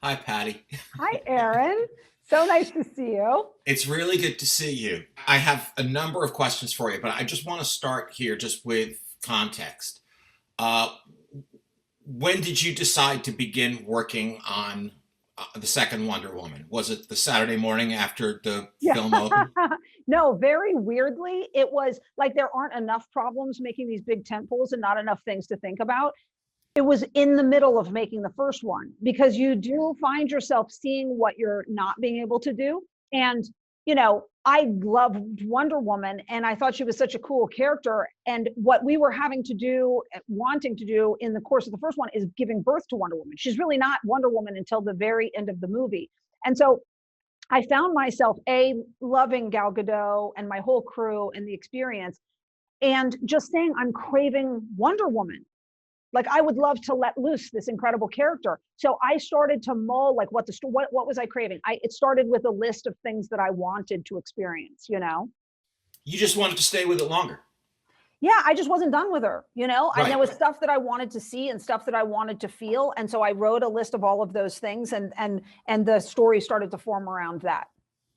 Hi, Patty. Hi, Erin. So nice to see you. It's really good to see you. I have a number of questions for you, but I just want to start here just with context. Uh, when did you decide to begin working on the second Wonder Woman? Was it the Saturday morning after the Yeah. film opened? No, very weirdly, it was like there aren't enough problems making these big tent poles and not enough things to think about. It was in the middle of making the first one because you do find yourself seeing what you're not being able to do. And, I loved Wonder Woman and I thought she was such a cool character. And what we were having to do, wanting to do in the course of the first one is giving birth to Wonder Woman. She's really not Wonder Woman until the very end of the movie. And so I found myself loving Gal Gadot and my whole crew and the experience, and just saying I'm craving Wonder Woman. Like I would love to let loose this incredible character. So I started to mull like what was I craving? It started with a list of things that I wanted to experience. You just wanted to stay with it longer. Yeah, I just wasn't done with her. And there Right. was stuff that I wanted to see and stuff that I wanted to feel. And so I wrote a list of all of those things, and the story started to form around that.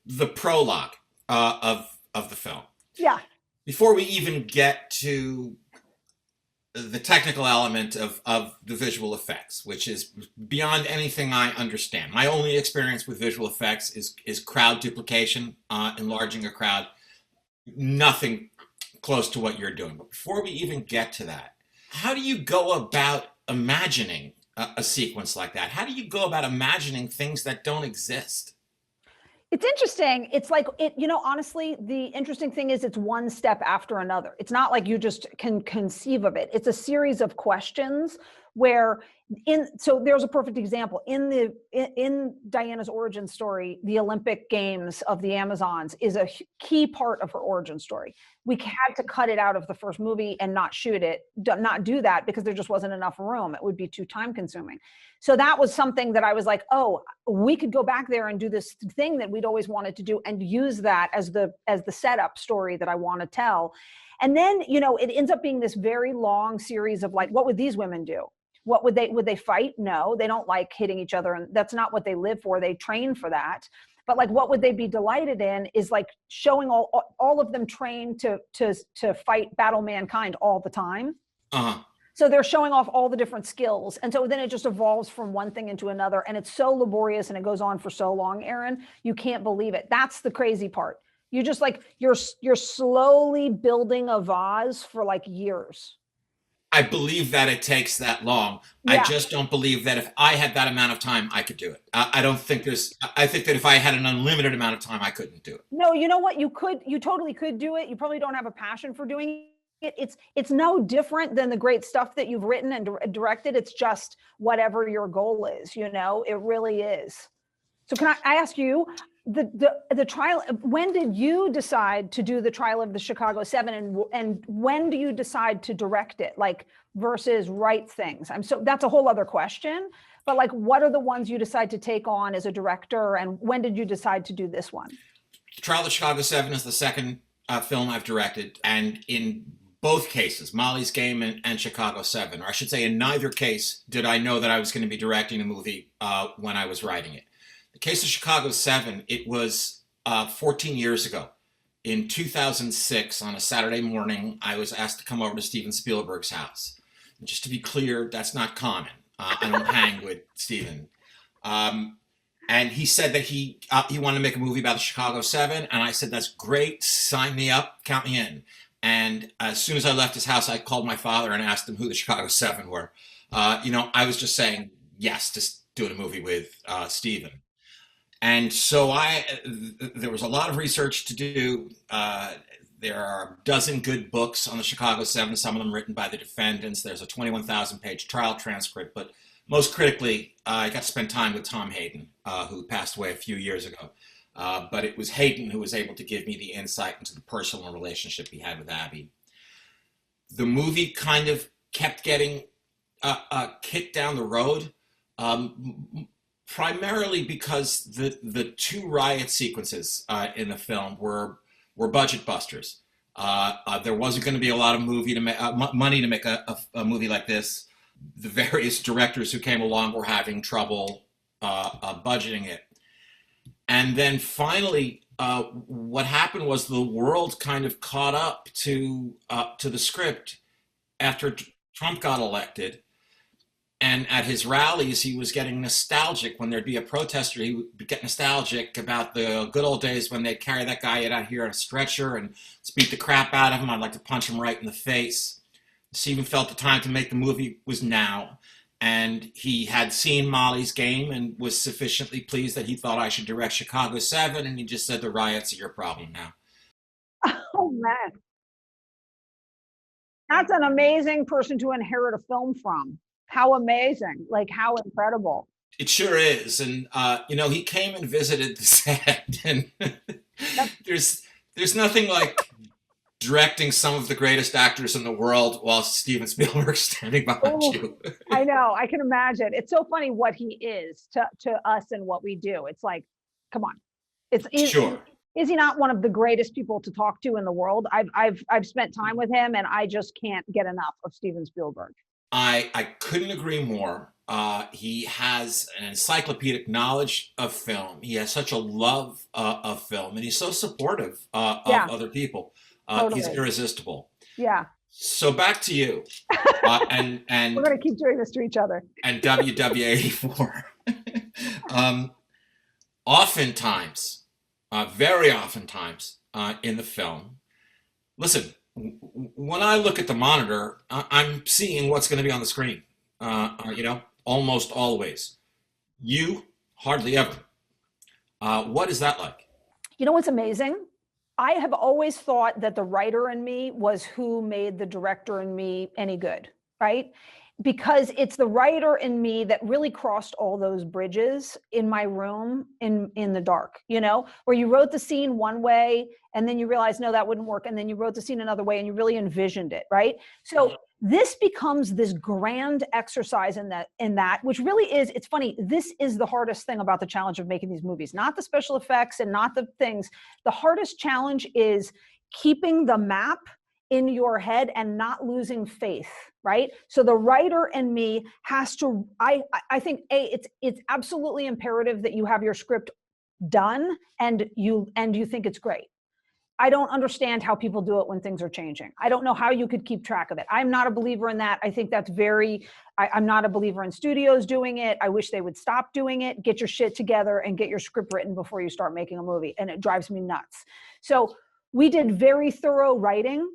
The prologue of the film. Yeah. Before we even get to the technical element of the visual effects, which is beyond anything I understand. My only experience with visual effects is crowd duplication, enlarging a crowd. Nothing close to what you're doing. But before we even get to that, how do you go about imagining a sequence like that? How do you go about imagining things that don't exist? It's interesting. It's like honestly, the interesting thing is it's one step after another. It's not like you just can conceive of it. It's a series of questions where so there's a perfect example in Diana's origin story. The Olympic Games of the Amazons is a key part of her origin story. We had to cut it out of the first movie and not shoot it, not do that because there just wasn't enough room. It would be too time consuming. So that was something that I was like, oh, we could go back there and do this thing that we'd always wanted to do and use that as the setup story that I want to tell. And then, it ends up being this very long series of like, what would these women do? What would they fight? No, they don't like hitting each other. And that's not what they live for. They train for that. But like, what would they be delighted in is like showing all of them trained to fight battle mankind all the time. Uh-huh. So they're showing off all the different skills. And so then it just evolves from one thing into another. And it's so laborious and it goes on for so long, Erin, you can't believe it. That's the crazy part. You just like, you're slowly building a vase for like years. I believe that it takes that long. I Yeah. just don't believe that if I had that amount of time, I could do it. I don't think there's, I think that if I had an unlimited amount of time, I couldn't do it. No, you know what? You totally could do it. You probably don't have a passion for doing it. It's no different than the great stuff that you've written and directed. It's just whatever your goal is, it really is. So can I ask you the trial, when did you decide to do the trial of the Chicago 7, and when do you decide to direct it, like versus write things? That's a whole other question, but like what are the ones you decide to take on as a director, and when did you decide to do this one? Trial of the Chicago 7 is the second film I've directed, and in both cases, Molly's Game and Chicago 7, or I should say in neither case did I know that I was going to be directing a movie when I was writing it. The case of Chicago 7, it was 14 years ago. In 2006, on a Saturday morning, I was asked to come over to Steven Spielberg's house. And just to be clear, that's not common. I don't hang with Steven. And he said that he wanted to make a movie about the Chicago 7, and I said, that's great, sign me up, count me in. And as soon as I left his house, I called my father and asked him who the Chicago 7 were. I was just saying yes to doing a movie with Steven. And so there was a lot of research to do. There are a dozen good books on the Chicago 7, some of them written by the defendants. There's a 21,000-page trial transcript. But most critically, I got to spend time with Tom Hayden, who passed away a few years ago. But it was Hayden who was able to give me the insight into the personal relationship he had with Abby. The movie kind of kept getting kicked down the road. Primarily because the two riot sequences in the film were budget busters. There wasn't going to be a lot of money to make a movie like this. The various directors who came along were having trouble budgeting it. And then finally, what happened was the world kind of caught up to the script after Trump got elected. And at his rallies, he was getting nostalgic. When there'd be a protester, he would get nostalgic about the good old days when they'd carry that guy out here on a stretcher and beat the crap out of him. I'd like to punch him right in the face. Stephen felt the time to make the movie was now. And he had seen Molly's Game and was sufficiently pleased that he thought I should direct Chicago 7. And he just said, the riots are your problem now. Oh, man. That's an amazing person to inherit a film from. How amazing. Like, how incredible. It sure is. And, he came and visited the set. And there's nothing like directing some of the greatest actors in the world while Steven Spielberg's standing behind you. I know. I can imagine. It's so funny what he is to us and what we do. It's like, come on. Sure. Is he not one of the greatest people to talk to in the world? I've spent time with him, and I just can't get enough of Steven Spielberg. I couldn't agree more. He has an encyclopedic knowledge of film. He has such a love of film, and he's so supportive of other people. Totally. He's irresistible. Yeah. So back to you, and we're going to keep doing this to each other. And WW84. Oftentimes, very oftentimes, in the film, listen. When I look at the monitor, I'm seeing what's going to be on the screen. Almost always. You hardly ever. What is that like? You know what's amazing? I have always thought that the writer in me was who made the director in me any good, right? Because it's the writer in me that really crossed all those bridges in my room in the dark, where you wrote the scene one way and then you realized, no, that wouldn't work. And then you wrote the scene another way and you really envisioned it, right? So this becomes this grand exercise in that, which really is, it's funny, this is the hardest thing about the challenge of making these movies, not the special effects and not the things. The hardest challenge is keeping the map in your head and not losing faith, right? So the writer in me has to, I think, it's absolutely imperative that you have your script done and you think it's great. I don't understand how people do it when things are changing. I don't know how you could keep track of it. I'm not a believer in that. I think that's I'm not a believer in studios doing it. I wish they would stop doing it. Get your shit together and get your script written before you start making a movie. And it drives me nuts. So we did very thorough writing.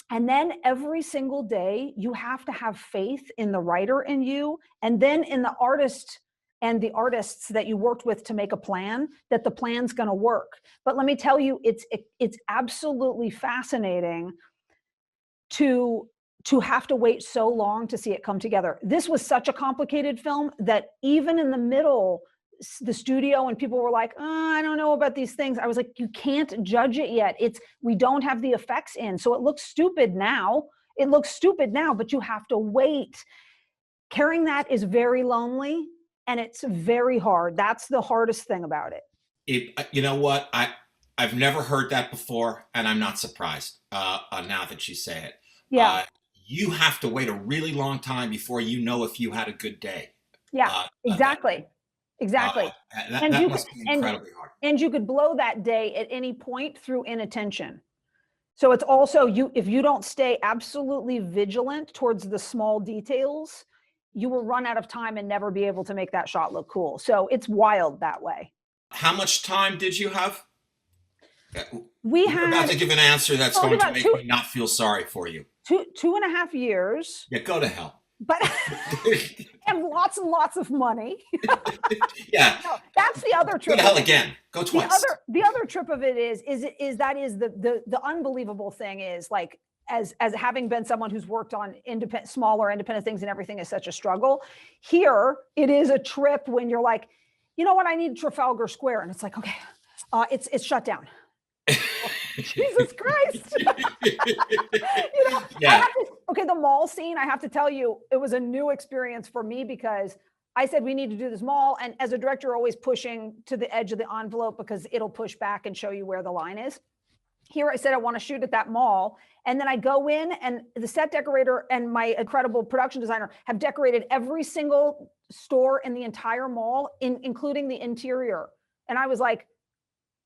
And then every single day, you have to have faith in the writer in you, and then in the artist and the artists that you worked with to make a plan, that the plan's going to work. But let me tell you, it's absolutely fascinating to have to wait so long to see it come together. This was such a complicated film that even in the middle, the studio and people were like, I don't know about these things. I was like, you can't judge it yet. We don't have the effects in. So it looks stupid now. But you have to wait. Carrying that is very lonely and it's very hard. That's the hardest thing about it. You know what? I've never heard that before, and I'm not surprised now that you say it. Yeah. You have to wait a really long time before you know if you had a good day. Yeah, exactly. Exactly. That must be incredibly hard. And you could blow that day at any point through inattention. So it's also, if you don't stay absolutely vigilant towards the small details, you will run out of time and never be able to make that shot look cool. So it's wild that way. How much time did you have? You're about to give an answer that's going to make me not feel sorry for you. 2.5 years. Yeah, go to hell. But and lots and lots of money. Yeah. No, that's the other trip. Go to hell again. Go twice. The other trip of it is the unbelievable thing is, like, as having been someone who's worked on smaller independent things and everything is such a struggle. Here it is a trip when you're like, you know what, I need Trafalgar Square, and it's like, okay, it's shut down. Jesus Christ. Yeah. Okay, the mall scene, I have to tell you, it was a new experience for me because I said we need to do this mall, and as a director, always pushing to the edge of the envelope because it'll push back and show you where the line is. here I said I want to shoot at that mall. And then I go in, and the set decorator and my incredible production designer have decorated every single store in the entire mall, including the interior. And I was like,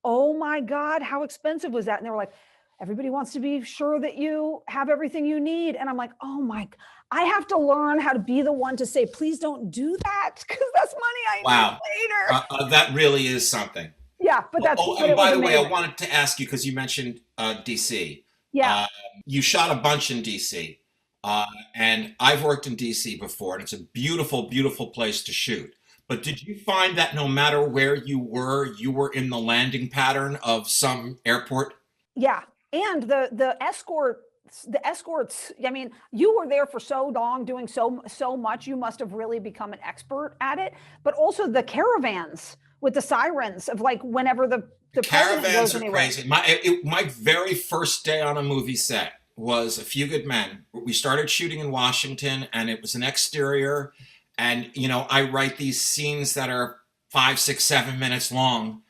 oh my God, how expensive was that? And they were like, everybody wants to be sure that you have everything you need. And I'm like, oh my, I have to learn how to be the one to say, please don't do that, because that's money I Wow. need later. That really is something. Yeah, but that's. Oh, but and it was by the way, I amazing. wanted to ask you, because you mentioned DC. Yeah, You shot a bunch in DC, uh, and I've worked in DC before, and it's a beautiful, beautiful place to shoot. But did you find that no matter where you were in the landing pattern of some airport? yeah, and the escorts. I mean, you were there for so long, doing so much. You must have really become an expert at it. But also the caravans with the sirens of like whenever the president Caravans goes are anywhere. crazy. My very first day on a movie set was A Few Good Men. We started shooting in Washington, and it was an exterior. And I write these scenes that are 5, 6, 7 minutes long.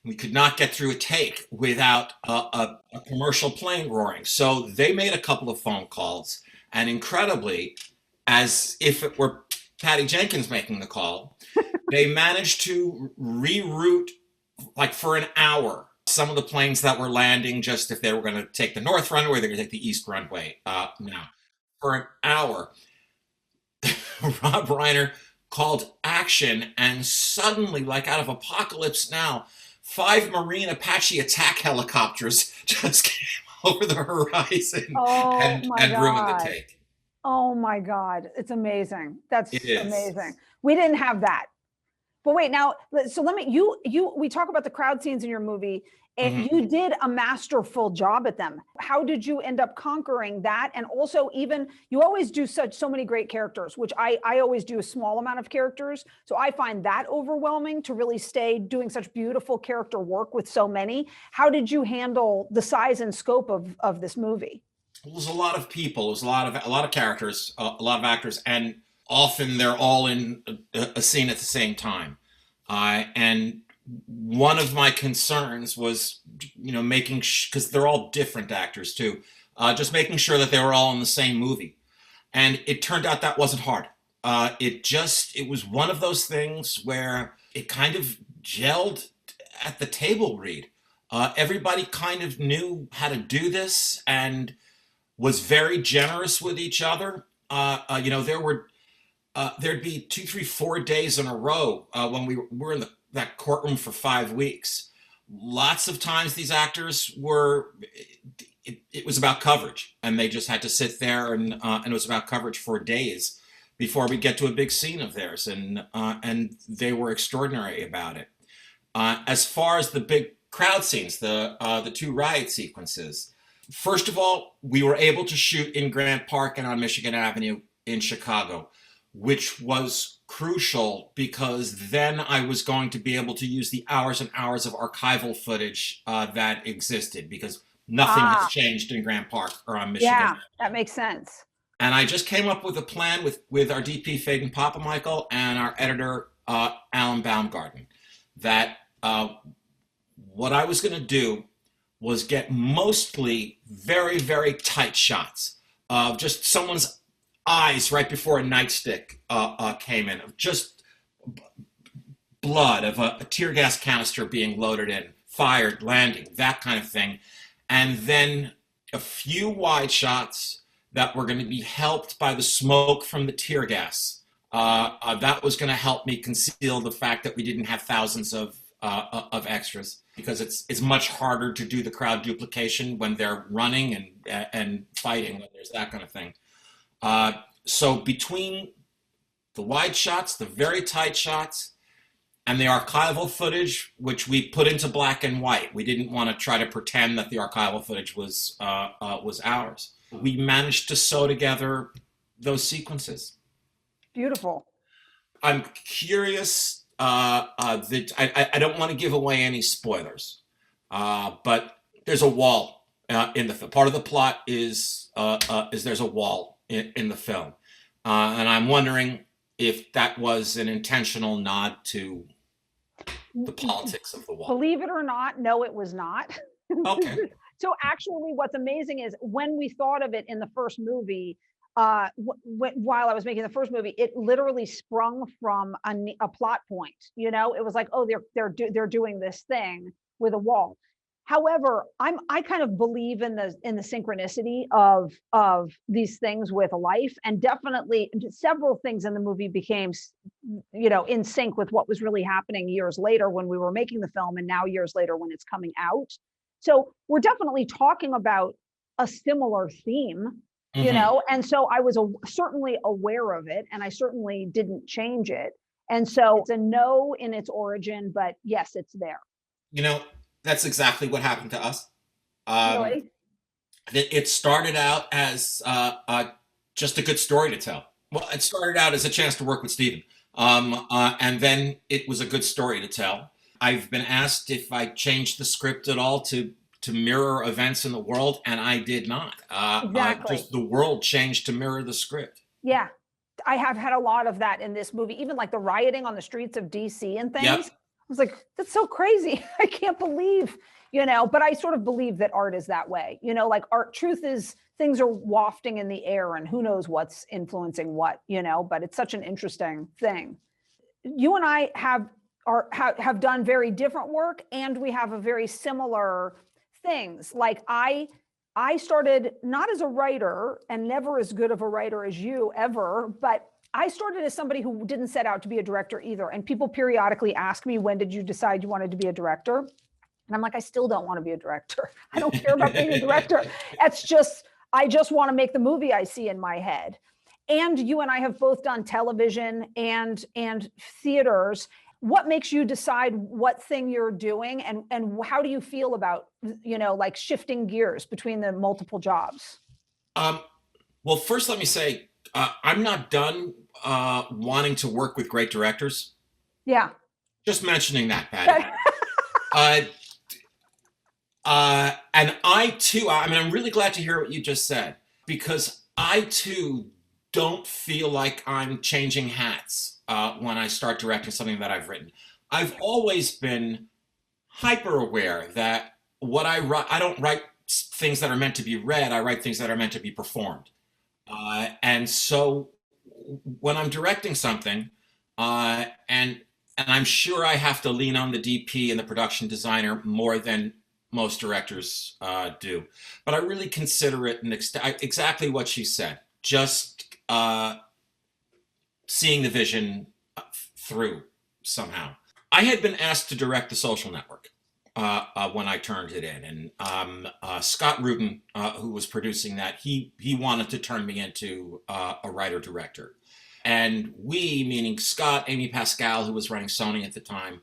We could not get through a take without a commercial plane roaring. So they made a couple of phone calls, and incredibly, as if it were Patty Jenkins making the call, they managed to reroute, like for an hour, some of the planes that were landing, just if they were going to take the north runway, they're going to take the east runway now. For an hour, Rob Reiner called action, and suddenly, like out of Apocalypse Now, 5 Marine Apache attack helicopters just came over the horizon Oh and my ruined the God. take. Oh my God. It's amazing. It That's is. amazing. We didn't have that. But wait, now, so let me, we talk about the crowd scenes in your movie, and Mhm. you did a masterful job at them. How did you end up conquering that? And also, even you always do so many great characters, which I always do a small amount of characters. So I find that overwhelming to really stay doing such beautiful character work with so many. How did you handle the size and scope of this movie? It was a lot of people. It was a lot of characters, a lot of actors, and often they're all in a scene at the same time. And one of my concerns was, making because they're all different actors too, just making sure that they were all in the same movie. And it turned out that wasn't hard. It was one of those things where it kind of gelled at the table read. Everybody kind of knew how to do this, and was very generous with each other. There'd be 2, 3, 4 days in a row when we were in that courtroom for 5 weeks. Lots of times these actors were. It was about coverage, and they just had to sit there, and it was about coverage for days before we get to a big scene of theirs, and they were extraordinary about it. As far as the big crowd scenes, the two riot sequences, first of all, we were able to shoot in Grant Park and on Michigan Avenue in Chicago, which was crucial because then I was going to be able to use the hours and hours of archival footage that existed, because nothing has Ah, changed in Grant Park or on Michigan. yeah, that makes sense. And I just came up with a plan with our DP Faden Papamichael and our editor Alan Baumgarten, that what I was going to do was get mostly very, very tight shots of just someone's eyes right before a nightstick came in, of just blood, of a tear gas canister being loaded in, fired, landing, that kind of thing. And then a few wide shots that were going to be helped by the smoke from the tear gas. That was going to help me conceal the fact that we didn't have thousands of extras, because it's much harder to do the crowd duplication when they're running and fighting, when there's that kind of thing. So between the wide shots, the very tight shots, and the archival footage, which we put into black and white, we didn't want to try to pretend that the archival footage was ours. We managed to sew together those sequences. Beautiful. I'm curious. That I don't want to give away any spoilers, but there's a wall in the film. Part of the plot is there's a wall in the film, and I'm wondering if that was an intentional nod to the politics of the wall. Believe it or not, no, it was not. Okay. So actually, what's amazing is when we thought of it in the first movie, while I was making the first movie, it literally sprung from a plot point. You know, it was like, oh, they're doing this thing with a wall. However, I kind of believe in the synchronicity of these things with life, and definitely several things in the movie became, you know, in sync with what was really happening years later when we were making the film, and now years later when it's coming out. So we're definitely talking about a similar theme, you Hmm. know, and so I was certainly aware of it, and I certainly didn't change it. And so it's a no in its origin, but yes, it's there. You know, that's exactly what happened to us. Um, Really? it started out as just a good story to tell. Well, it started out as a chance to work with Steven. And then it was a good story to tell. I've been asked if I changed the script at all to mirror events in the world, and I did not. Exactly. Just the world changed to mirror the script. Yeah. I have had a lot of that in this movie, even like the rioting on the streets of DC and things. Yep. I was like, that's so crazy. I can't believe, you know, but I sort of believe that art is that way. You know, like art, truth is things are wafting in the air and who knows what's influencing what, you know, but it's such an interesting thing. You and I have done very different work, and we have a very similar things. Like I started not as a writer, and never as good of a writer as you ever, but I started as somebody who didn't set out to be a director either. And people periodically ask me, when did you decide you wanted to be a director? And I'm like, I still don't want to be a director. I don't care about being a director. It's just, I just want to make the movie I see in my head. And you and I have both done television and theaters. What makes you decide what thing you're doing, and how do you feel about, you know, like shifting gears between the multiple jobs? Um, well, first, let me say I'm not done wanting to work with great directors. Yeah. Just mentioning that, Patty. Uh, and I too, I mean, I'm really glad to hear what you just said, because I too don't feel like I'm changing hats when I start directing something that I've written. I've always been hyper aware that what I write, I don't write things that are meant to be read, I write things that are meant to be performed. And so when I'm directing something, and I'm sure I have to lean on the DP and the production designer more than most directors do, but I really consider it exactly what she said. Just seeing the vision through somehow. I had been asked to direct The Social Network when I turned it in, and Scott Rudin, who was producing that, he wanted to turn me into a writer director, and we, meaning Scott, Amy Pascal, who was running Sony at the time,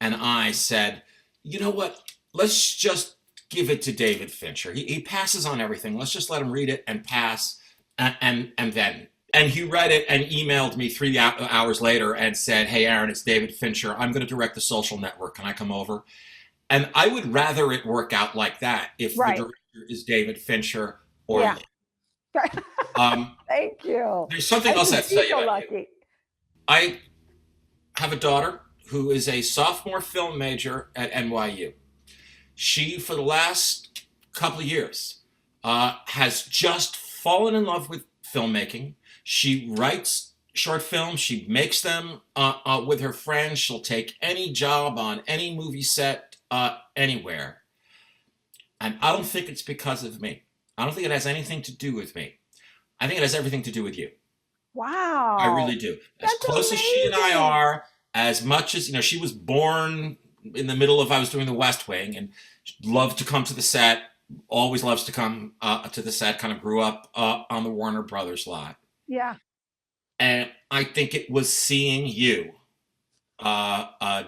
and I said, you know what? Let's just give it to David Fincher. He passes on everything. Let's just let him read it and pass, and then. And he read it and emailed me 3 hours later and said, "Hey, Aaron, it's David Fincher. I'm going to direct The Social Network. Can I come over?" And I would rather it work out like that if the Right. director is David Fincher or Yeah. me. Thank you. There's something I else I should have to be tell you so about you. lucky. I have a daughter who is a sophomore film major at NYU. She, for the last couple of years, has just fallen in love with filmmaking. She writes short films, she makes them with her friends. She'll take any job on any movie set anywhere. And I don't think it's because of me. I don't think it has anything to do with me. I think it has everything to do with you. I Wow. really do. As That's close as she and I amazing. are, as much as, you know, she was born in the middle of, I was doing the West Wing, and loved to come to the set, always loves to come to the set, kind of grew up on the Warner Brothers lot. Yeah. And I think it was seeing you uh, uh,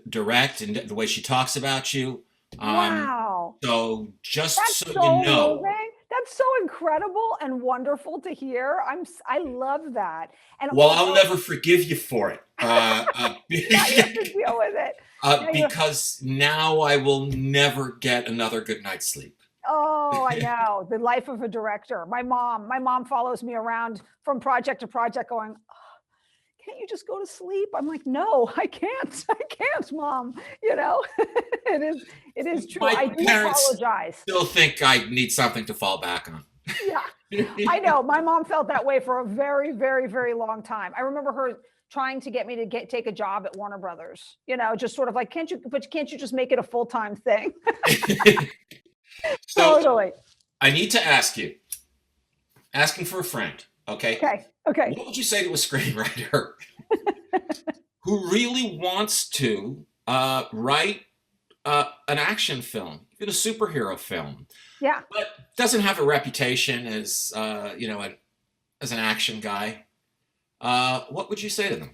direct, and the way she talks about you. Um, Wow. so just That's so you so know, moving. That's so incredible and wonderful to hear. I love that. And well, I'll also, never forgive you for it. now you have to deal with it. Now you Because now I will never get another good night's sleep. Oh, I know. The life of a director. My mom follows me around from project to project going, can't you just go to sleep? I'm like, no, I can't. I can't, Mom. You know, it is true. My I do parents apologize. still think I need something to fall back on. Yeah, I know. My mom felt that way for a very, very, very long time. I remember her trying to get me to take a job at Warner Brothers, you know, just sort of like, can't you just make it a full-time thing? So Totally. I need to ask you, asking for a friend, okay? Okay. Okay. What would you say to a screenwriter who really wants to write an action film, even a superhero film, Yeah. but doesn't have a reputation as as an action guy? What would you say to them?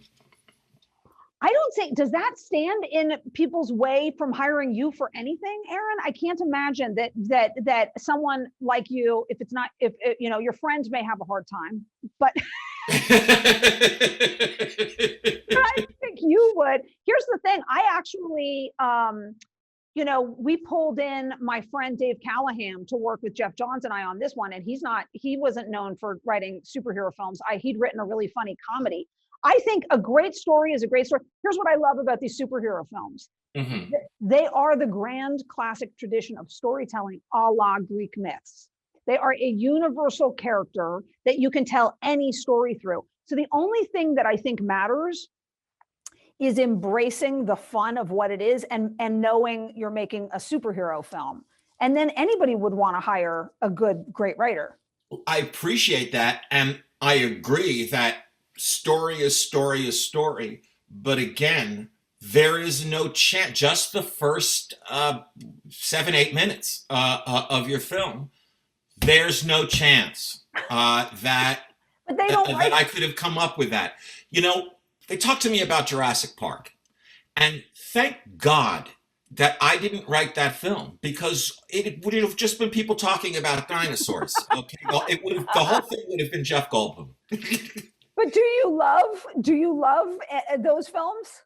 I don't say, does that stand in people's way from hiring you for anything, Aaron? I can't imagine that someone like you, if it's not, if you know, your friends may have a hard time, but I think you would. Here's the thing. I actually, you know, we pulled in my friend Dave Callahan to work with Jeff Johns and I on this one, and he wasn't known for writing superhero films. He'd written a really funny comedy. I think a great story is a great story. Here's what I love about these superhero films. Mhm. They are the grand classic tradition of storytelling, a la Greek myths. They are a universal character that you can tell any story through. So the only thing that I think matters is embracing the fun of what it is, and knowing you're making a superhero film. And then anybody would want to hire a great writer. I appreciate that, and I agree that story is story is story. But again, there is no chance. Just the first 7-8 minutes of your film, there's no chance that But they don't that I could have come up with that. You know, they talked to me about Jurassic Park, and thank God that I didn't write that film, because it would have just been people talking about dinosaurs. Okay, well, the whole thing would have been Jeff Goldblum. But do you love those films?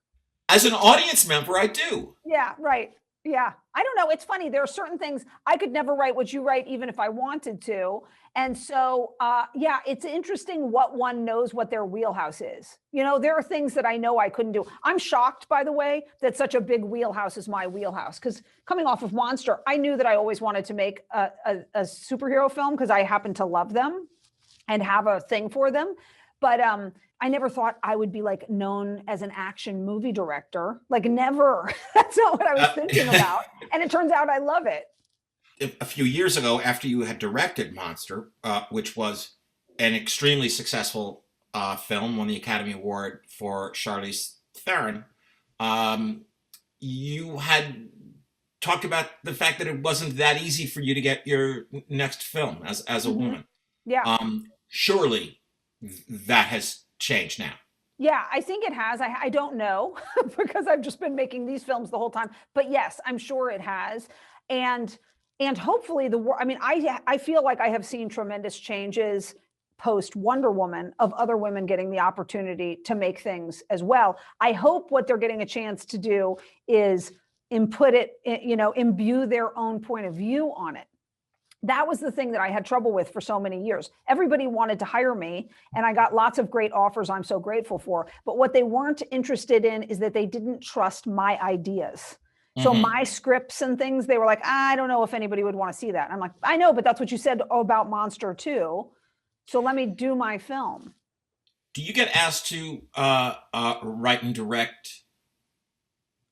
As an audience member, I do. Yeah, right. Yeah. I don't know. It's funny. There are certain things I could never write what you write, even if I wanted to. And so, yeah, it's interesting what one knows what their wheelhouse is. You know, there are things that I know I couldn't do. I'm shocked, by the way, that such a big wheelhouse is my wheelhouse. Because coming off of Monster, I knew that I always wanted to make a superhero film because I happen to love them and have a thing for them. But I never thought I would be like known as an action movie director. Like, never. That's not what I was thinking about. And it turns out I love it. A few years ago, after you had directed Monster, which was an extremely successful film, won the Academy Award for Charlize Theron, you had talked about the fact that it wasn't that easy for you to get your next film as a woman. Yeah. Surely that has changed now. Yeah, I think it has. I don't know because I've just been making these films the whole time. But yes, I'm sure it has. And hopefully I mean, I feel like I have seen tremendous changes post Wonder Woman of other women getting the opportunity to make things as well. I hope what they're getting a chance to do is imbue their own point of view on it. That was the thing that I had trouble with for so many years. Everybody wanted to hire me, and I got lots of great offers I'm so grateful for. But what they weren't interested in is that they didn't trust my ideas. So my scripts and things, they were like, I don't know if anybody would want to see that. And I'm like, I know, but that's what you said about Monster too. So let me do my film. Do you get asked to write and direct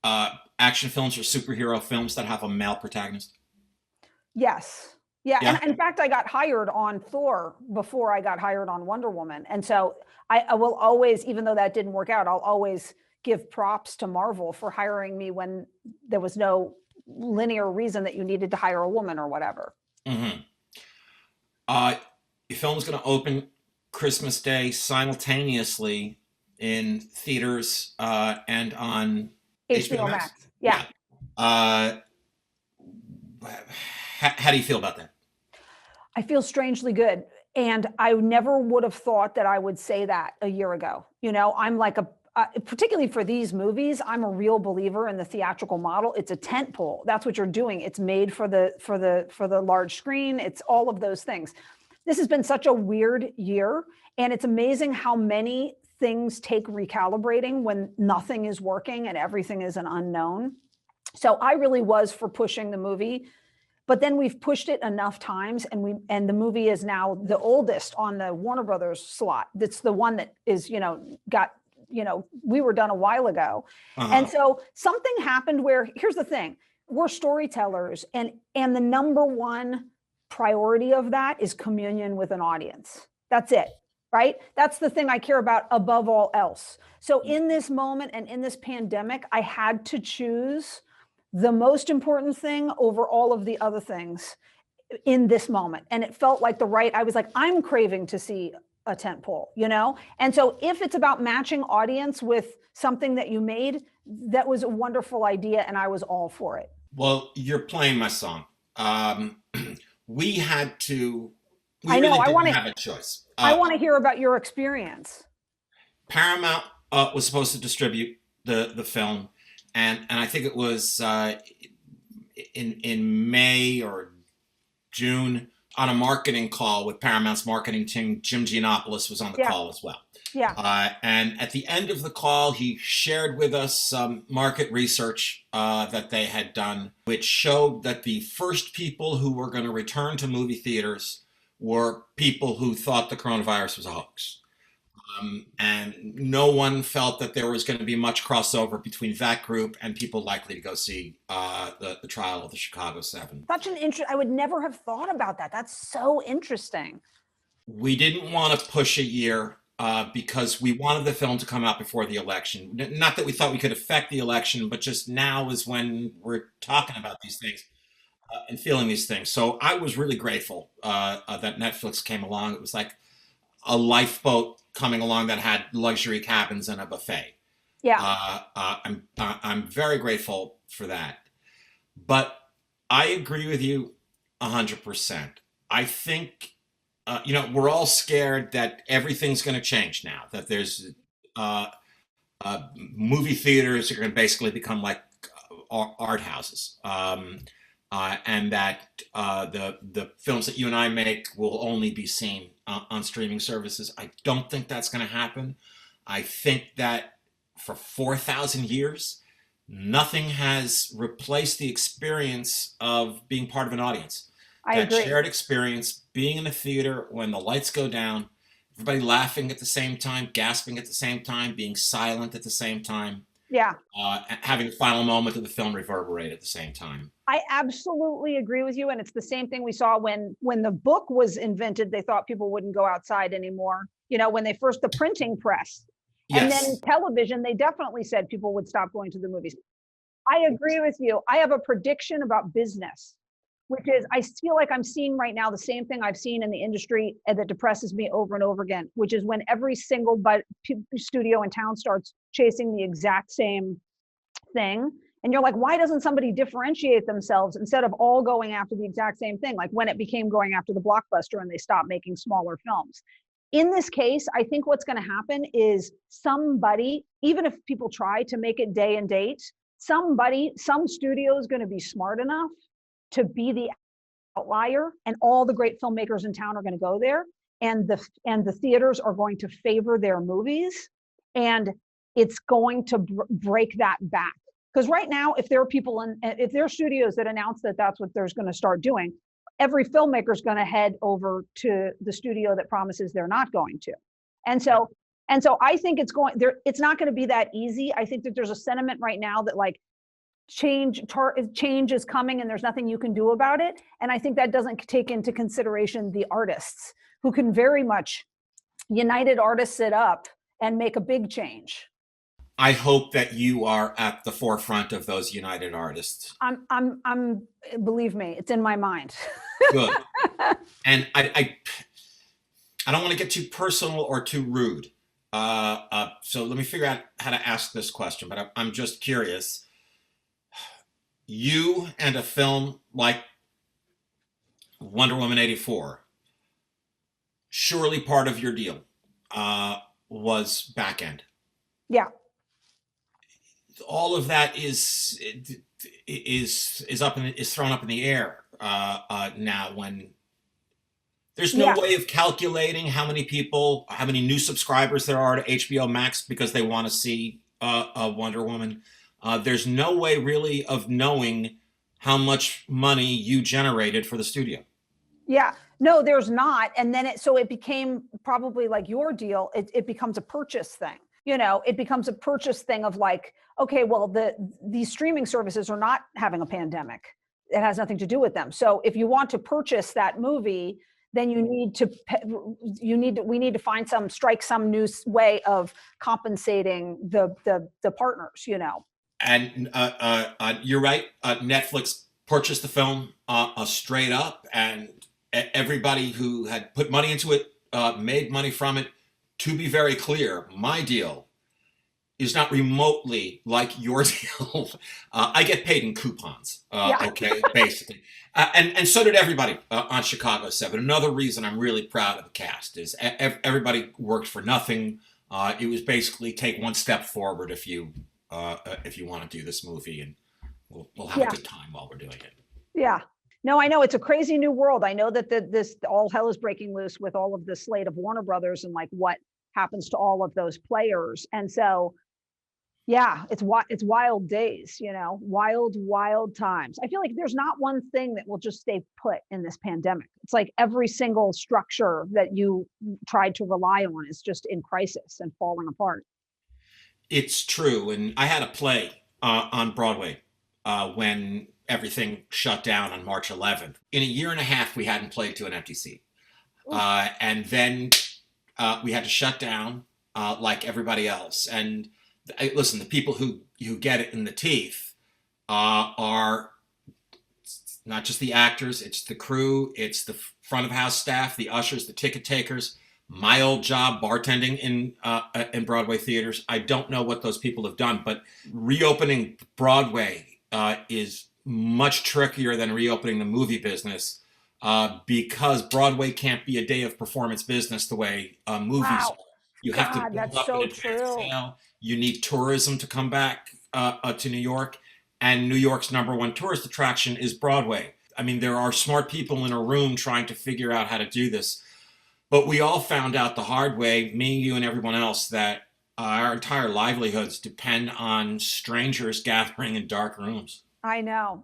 action films or superhero films that have a male protagonist? Yes. Yeah. Yeah. And in fact, I got hired on Thor before I got hired on Wonder Woman. And so I will always, even though that didn't work out, I'll always give props to Marvel for hiring me when there was no linear reason that you needed to hire a woman or whatever. Mm-hmm. Your film's going to open Christmas Day simultaneously in theaters and on HBO Max. Yeah. How do you feel about that? I feel strangely good. And I never would have thought that I would say that a year ago. You know, I'm like particularly for these movies, I'm a real believer in the theatrical model. It's a tent pole. That's what you're doing. It's made for the large screen. It's all of those things. This has been such a weird year, and it's amazing how many things take recalibrating when nothing is working and everything is an unknown. So I really was for pushing the movie, but then we've pushed it enough times, and the movie is now the oldest on the Warner Brothers slot. That's the one that is, we were done a while ago. And so something happened where, here's the thing, we're storytellers, and the number one priority of that is communion with an audience. That's it, right? That's the thing I care about above all else. So in this moment and in this pandemic, I had to choose the most important thing over all of the other things in this moment. And it felt like I was like, I'm craving to see a tent pole, And so if it's about matching audience with something that you made, that was a wonderful idea, and I was all for it. Well, you're playing my song. We had to. We I know. really didn't have a choice. I want to hear about your experience. Paramount was supposed to distribute the film, and I think it was in May or June, on a marketing call with Paramount's marketing team. Jim Giannopoulos was on the call as well. Yeah. And at the end of the call, he shared with us some market research that they had done, which showed that the first people who were going to return to movie theaters were people who thought the coronavirus was a hoax. And no one felt that there was going to be much crossover between that group and people likely to go see the trial of the Chicago 7. I would never have thought about that. That's so interesting. We didn't want to push a year because we wanted the film to come out before the election. Not that we thought we could affect the election, but just now is when we're talking about these things and feeling these things. So I was really grateful that Netflix came along. It was like a lifeboat coming along that had luxury cabins and a buffet. Yeah. I'm very grateful for that. But I agree with you 100%. I think, we're all scared that everything's going to change now, that there's movie theaters are going to basically become like art houses. And that the films that you and I make will only be seen on streaming services. I don't think that's going to happen. I think that for 4,000 years, nothing has replaced the experience of being part of an audience. I agree. That shared experience, being in a theater when the lights go down, everybody laughing at the same time, gasping at the same time, being silent at the same time. Yeah. Having the final moment of the film reverberate at the same time. I absolutely agree with you. And it's the same thing we saw when the book was invented. They thought people wouldn't go outside anymore. When they first, the printing press. Yes. And then television, they definitely said people would stop going to the movies. I agree with you. I have a prediction about business, which is I feel like I'm seeing right now the same thing I've seen in the industry and that depresses me over and over again, which is when every single studio in town starts chasing the exact same thing. And you're like, why doesn't somebody differentiate themselves instead of all going after the exact same thing? Like when it became going after the blockbuster and they stopped making smaller films. In this case, I think what's going to happen is somebody, even if people try to make it day and date, some studio is going to be smart enough to be the outlier, and all the great filmmakers in town are going to go there, and the theaters are going to favor their movies, and it's going to break that back. Because right now, if there are studios that announce that that's what they're going to start doing, every filmmaker is going to head over to the studio that promises they're not going to. And so I think it's not going to be that easy. I think that there's a sentiment right now that like change is coming and there's nothing you can do about it. And I think that doesn't take into consideration the artists who can very much United Artists it up and make a big change. I hope that you are at the forefront of those United Artists. I'm believe me, it's in my mind. Good. And I don't want to get too personal or too rude. So let me figure out how to ask this question, but I'm just curious. You and a film like Wonder Woman 84, surely part of your deal was back end. Yeah. All of that is thrown up in the air now when There's no Yeah. way of calculating how many people, how many new subscribers there are to HBO Max because they want to see Wonder Woman. There's no way really of knowing how much money you generated for the studio. Yeah, no, there's not. And then it became probably like your deal. It becomes a purchase thing. It becomes a purchase thing of like, okay, well, these streaming services are not having a pandemic. It has nothing to do with them. So if you want to purchase that movie, then we need to strike some new way of compensating the partners. And you're right. Netflix purchased the film straight up, and everybody who had put money into it made money from it. To be very clear, my deal is not remotely like your deal. I get paid in coupons, Yeah. okay, basically. And so did everybody on Chicago 7. Another reason I'm really proud of the cast is everybody worked for nothing. It was basically take one step forward if you want to do this movie, and we'll have Yeah. a good time while we're doing it. Yeah. No, I know it's a crazy new world. I know that this all hell is breaking loose with all of the slate of Warner Brothers and like what happens to all of those players. And so, yeah, it's wild days, wild times. I feel like there's not one thing that will just stay put in this pandemic. It's like every single structure that you tried to rely on is just in crisis and falling apart. It's true, and I had a play on Broadway when everything shut down on March 11th. In a year and a half, we hadn't played to an empty seat, and then we had to shut down like everybody else. And listen, the people who get it in the teeth are not just the actors; it's the crew, it's the front of house staff, the ushers, the ticket takers. My old job bartending in Broadway theaters. I don't know what those people have done, but reopening Broadway is much trickier than reopening the movie business because Broadway can't be a day of performance business the way movies Wow. are. You have to God, build that's up so an advance true. sale. You need tourism to come back to New York, and New York's number one tourist attraction is Broadway. I mean, there are smart people in a room trying to figure out how to do this. But we all found out the hard way, me, you, and everyone else, that our entire livelihoods depend on strangers gathering in dark rooms. I know.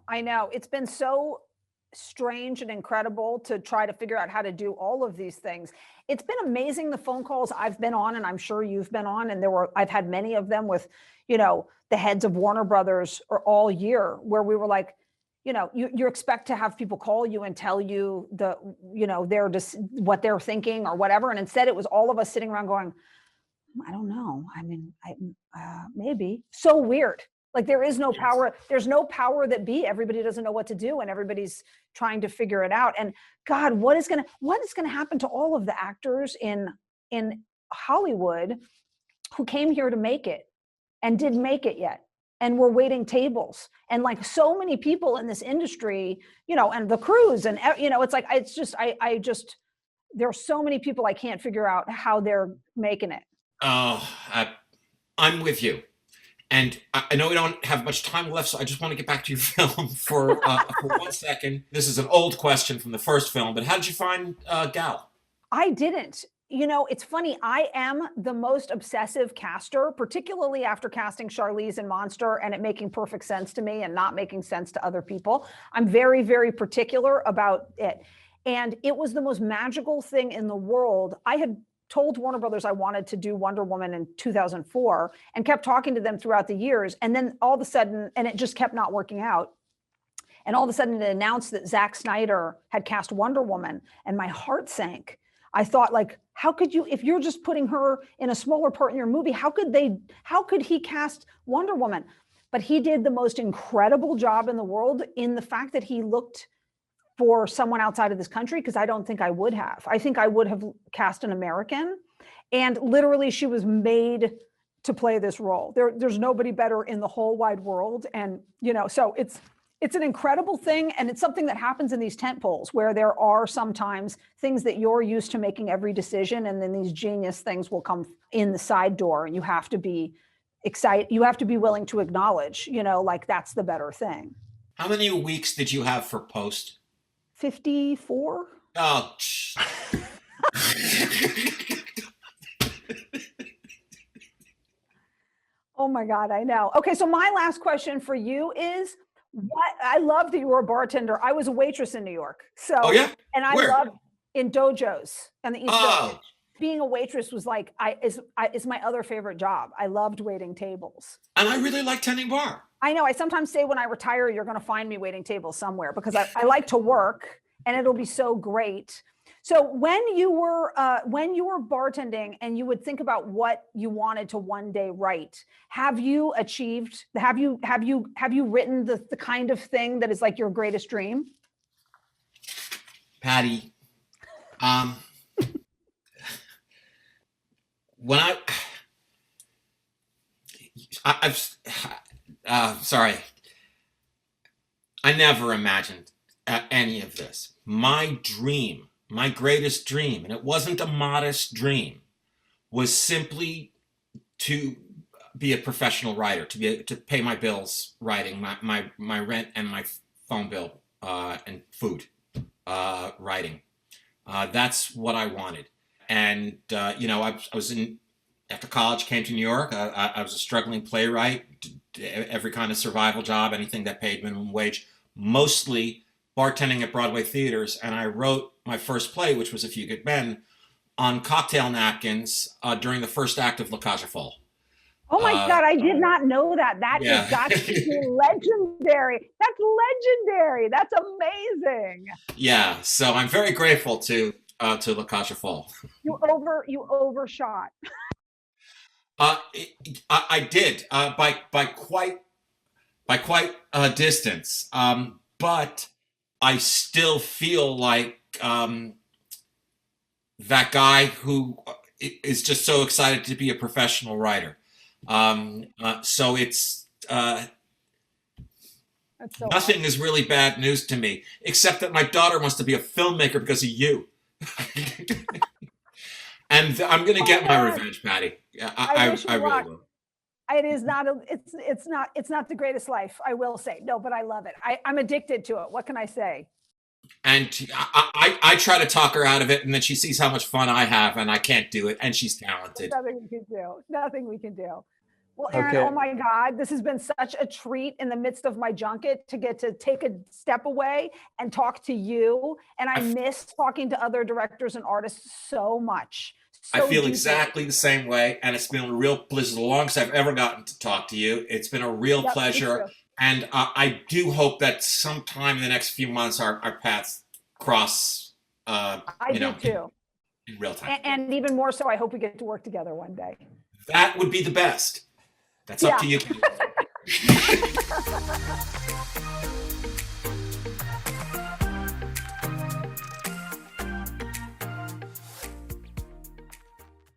It's been so strange and incredible to try to figure out how to do all of these things. It's been amazing the phone calls I've been on, and I'm sure you've been on, and I've had many of them with, the heads of Warner Brothers or all year, where we were like, you expect to have people call you and tell you what they're thinking or whatever. And instead it was all of us sitting around going, I don't know. I mean, maybe. So weird. Like there is no power. There's no power that be. Everybody doesn't know what to do, and everybody's trying to figure it out. And God, what is going to happen to all of the actors in Hollywood who came here to make it and didn't make it yet? And we're waiting tables, and like so many people in this industry, and the crews, and it's like, there's so many people I can't figure out how they're making it. Oh, I'm with you. And I know we don't have much time left, so I just want to get back to your film for 1 second. This is an old question from the first film, but how did you find Gal? I didn't. It's funny. I am the most obsessive caster, particularly after casting Charlize in Monster and it making perfect sense to me and not making sense to other people. I'm very, very particular about it. And it was the most magical thing in the world. I had told Warner Brothers I wanted to do Wonder Woman in 2004 and kept talking to them throughout the years. And then all of a sudden, and it just kept not working out. And all of a sudden it announced that Zack Snyder had cast Wonder Woman, and my heart sank. I thought, like, how could you, if you're just putting her in a smaller part in your movie, how could he cast Wonder Woman? But he did the most incredible job in the world in the fact that he looked for someone outside of this country, because I don't think I would have. I think I would have cast an American, and literally she was made to play this role. There's nobody better in the whole wide world. And, so it's an incredible thing. And it's something that happens in these tent poles where there are sometimes things that you're used to making every decision. And then these genius things will come in the side door, and you have to be excited. You have to be willing to acknowledge, like that's the better thing. How many weeks did you have for post? 54. Oh. Oh my God, I know. Okay, so my last question for you is what I love that you were a bartender. I was a waitress in New York. Oh So, yeah? and I Where? loved in dojos and the East Village. Oh, Being a waitress was like is my other favorite job. I loved waiting tables. and I really like tending bar. I know. I sometimes say when I retire, you're going to find me waiting tables somewhere because I like to work and it'll be so great. So when you were bartending and you would think about what you wanted to one day write, have you achieved? Have you written the kind of thing that is like your greatest dream? Patty, um, when I've, sorry, I never imagined any of this. My dream, my greatest dream, and it wasn't a modest dream, was simply to be a professional writer, to pay my bills writing, my rent and my phone bill and food writing. That's what I wanted. And I was in after college, came to New York. I was a struggling playwright, did every kind of survival job, anything that paid minimum wage, mostly bartending at Broadway theaters. And I wrote my first play, which was A Few Good Men, on cocktail napkins during the first act of La Cage aux Folles. Oh my God, I did not know that. That Yeah. is got to be legendary. That's legendary. That's amazing. Yeah, so I'm very grateful to La Cage aux Folles. You overshot. I did by quite a distance, but I still feel like that guy who is just so excited to be a professional writer. So it's That's so nothing is really bad news to me, except that my daughter wants to be a filmmaker because of you. And I'm going to get my revenge, Patty. I wish you I really luck. will. It is not it's not the greatest life, I will say. No, but I love it. I'm addicted to it. What can I say? And I try to talk her out of it, and then she sees how much fun I have, and I can't do it, and she's talented. Nothing we can do. Nothing we can do. Well, Aaron, Okay. oh my God, this has been such a treat in the midst of my junket to get to take a step away and talk to you. And I miss talking to other directors and artists so much. I So feel deeply. exactly the same way, and it's been a real pleasure. The longest I've ever gotten to talk to you. It's been a real Yep, me pleasure, too. and I do hope that sometime in the next few months our paths cross. I You do know, too. in real time. And even more so, I hope we get to work together one day. That would be the best. That's up to you.